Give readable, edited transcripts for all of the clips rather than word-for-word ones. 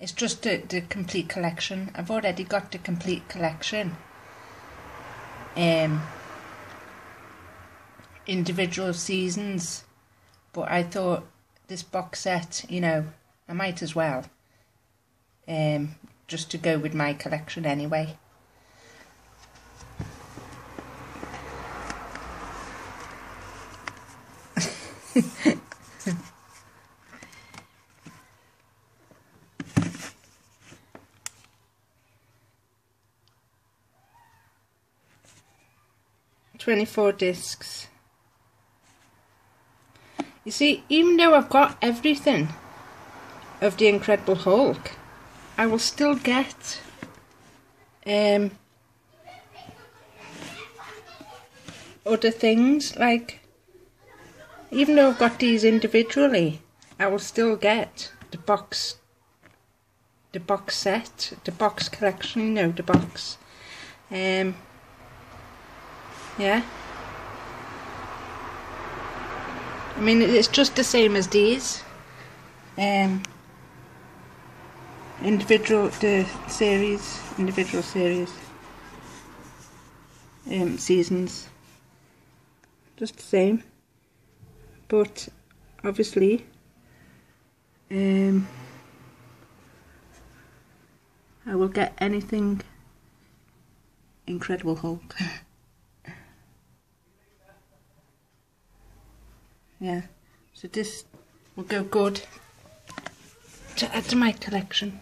It's just the complete collection. I've already got the complete collection. Individual seasons, but I thought this box set, you know, I might as well. Just to go with my collection anyway. "24 discs. You see, even though I've got everything of the Incredible Hulk, I will still get other things. Like, even though I've got these individually, I will still get the box set, the box collection, you know, the box. Yeah. I mean, it's just the same as these. Individual series, seasons. Just the same. But obviously, I will get anything Incredible Hulk. Yeah, so this will go good to add to my collection.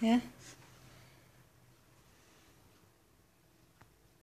Yeah.